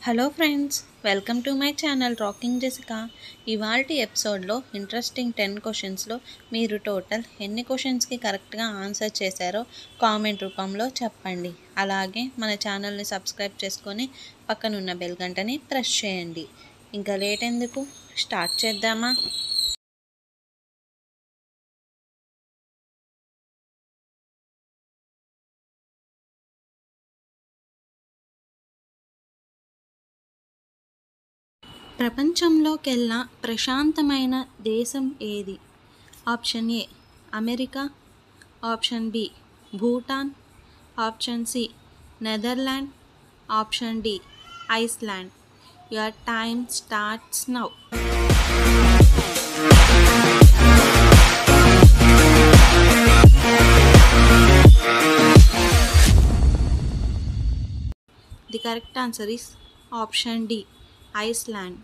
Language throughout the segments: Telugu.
Hello friends, welcome to my channel rocking Jessica. ఇవాల్టి ఎపిసోడ్లో ఇంట్రెస్టింగ్ 10 క్వశ్చన్స్లో మీరు టోటల్ ఎన్ని క్వశ్చన్స్కి కరెక్ట్గా ఆన్సర్ చేశారో కామెంట్ రూపంలో చెప్పండి. అలాగే మన ఛానల్ని సబ్స్క్రైబ్ చేసుకొని పక్కనున్న బెల్ గంటని ప్రెస్ చేయండి. ఇంకా లేట్ ఎందుకు, స్టార్ట్ చేద్దామా? ప్రపంచంలోకెల్లా ప్రశాంతమైన దేశం ఏది? Option A America, option B Bhutan, option C Netherland, option D Iceland. Your time starts now. The correct answer is option D Iceland.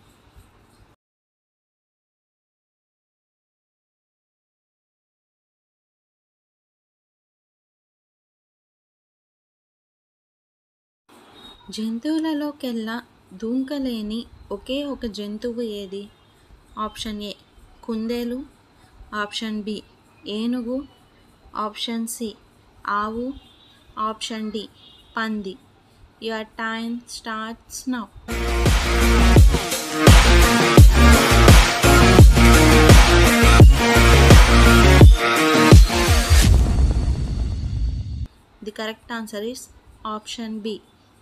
జంతువులలోకెల్లా దూకలేని ఒకే ఒక జంతువు ఏది? ఆప్షన్ ఏ కుందేలు, ఆప్షన్ బి ఏనుగు, ఆప్షన్ సి ఆవు, ఆప్షన్ డి పంది. Your time starts now. The correct answer is option B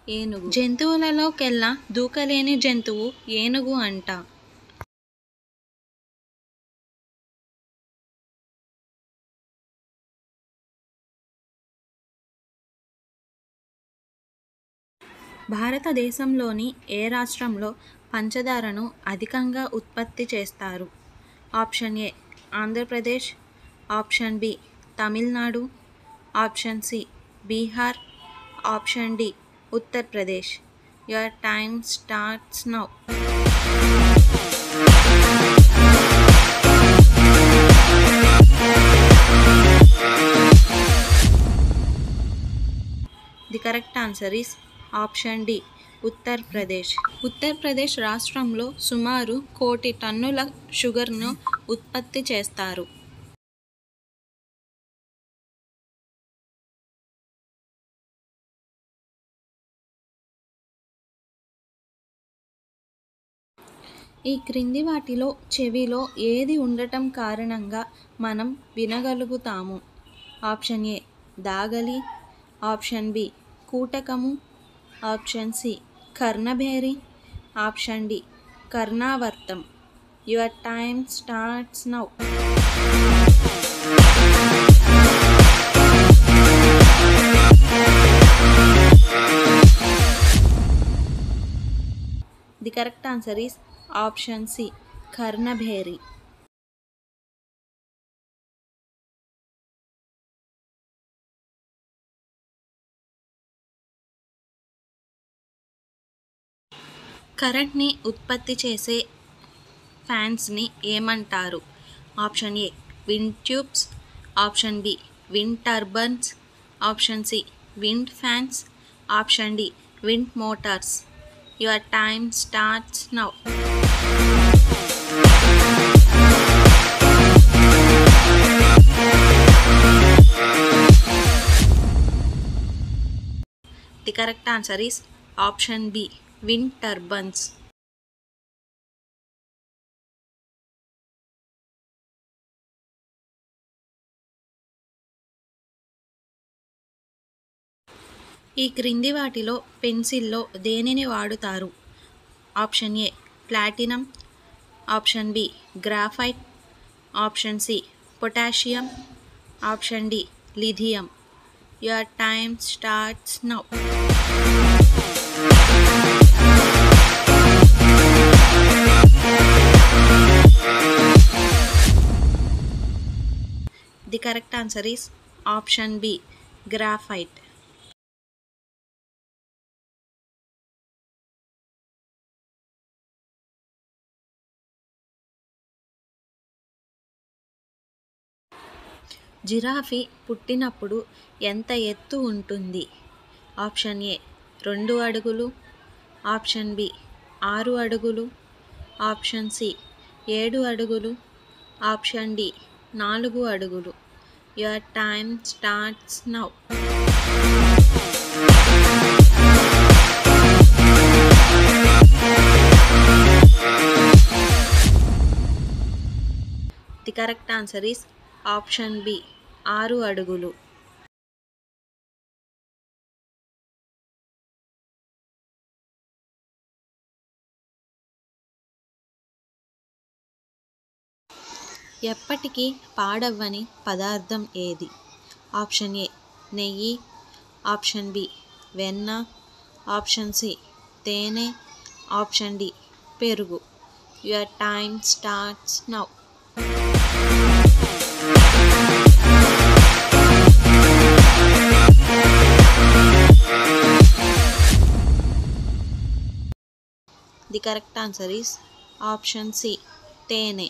ఏనుగు. జంతువులలోకెల్లా దూకలేని జంతువు ఏనుగు అంట. భారతదేశంలోని ఏ రాష్ట్రంలో పంచదారను అధికంగా ఉత్పత్తి చేస్తారు? Option A Andhra Pradesh, option B Tamil Nadu, option C Bihar, option D Uttar Pradesh. Your time starts now. The correct answer is option D Uttar Pradesh. Uttar Pradesh రాష్ట్రంలో సుమారు 1 కోటి టన్నుల షుగర్ను ఉత్పత్తి చేస్తారు. ఈ క్రింది వాటిలో చెవిలో ఏది ఉండటం కారణంగా మనం వినగలుగుతాము? ఆప్షన్ ఏ దాగలి, ఆప్షన్ బి కూటకము, ఆప్షన్ సి కర్ణభేరి, ఆప్షన్ డి కర్ణావర్తం. Your time starts now. The correct answer is option C కర్ణభేరి. కరెంట్ని ఉత్పత్తి చేసే ఫ్యాన్స్ని ఏమంటారు? Option A wind tubes, option B wind turbines, option C wind fans, option D wind motors. Your time starts now. The correct answer is option B wind turbines. ఈ క్రింది వాటిలో పెన్సిల్లో దేనిని వాడుతారు? Option A platinum, option B graphite, option C potassium, option D lithium. Your time starts now. The correct answer is option B graphite. Giraffe పుట్టినప్పుడు ఎంత ఎత్తు ఉంటుంది? ఆప్షన్ ఏ 2 అడుగులు, ఆప్షన్ బి 6 అడుగులు, ఆప్షన్ సి 7 అడుగులు, ఆప్షన్ డి 4 అడుగులు. Your time starts now. The correct answer is option B 6 అడుగులు. ఎప్పటికీ పాడవ్వని పదార్థం ఏది? ఆప్షన్ ఏ నెయ్యి, ఆప్షన్ బి వెన్న, ఆప్షన్ సి తేనె, ఆప్షన్ డి పెరుగు. Your time starts now. The correct answer is option C తేనె.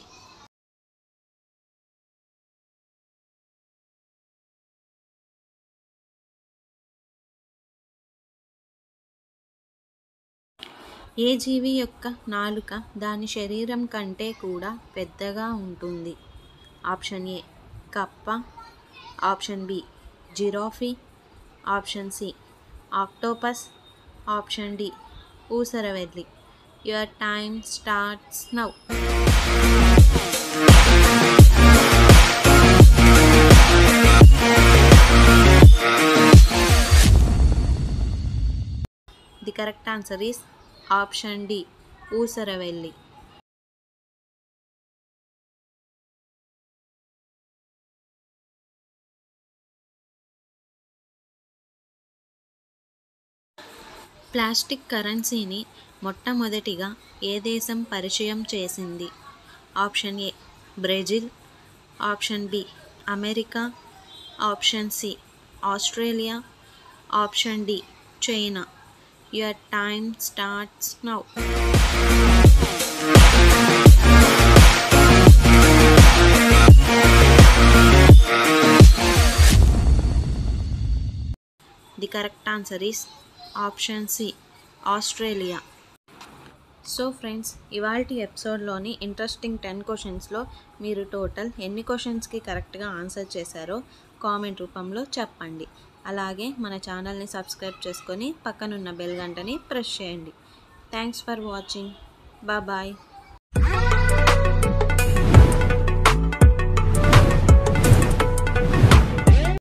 ఏ జీవి యొక్క నాలుక దాని శరీరం కంటే కూడా పెద్దగా ఉంటుంది? ఆప్షన్ ఏ కప్ప, option B giraffe, option C octopus, option D ఊసరవెల్లి. Your time starts now. The correct answer is option D ఊసరవెల్లి. ప్లాస్టిక్ కరెన్సీని మొట్టమొదటిగా ఏ దేశం పరిచయం చేసింది? Option A Brazil, option B America, option C Australia, option D China. Your time starts now. The correct answer is option C Australia. So friends, ఇవాల్టి ఎపిసోడ్లోని ఇంట్రెస్టింగ్ 10 క్వశ్చన్స్లో మీరు టోటల్ ఎన్ని క్వశ్చన్స్కి కరెక్ట్గా ఆన్సర్ చేశారో కామెంట్ రూపంలో చెప్పండి. అలాగే మన ఛానల్ని సబ్స్క్రైబ్ చేసుకొని పక్కనున్న బెల్ గంటని ప్రెస్ చేయండి. Thanks for watching. బాయ్.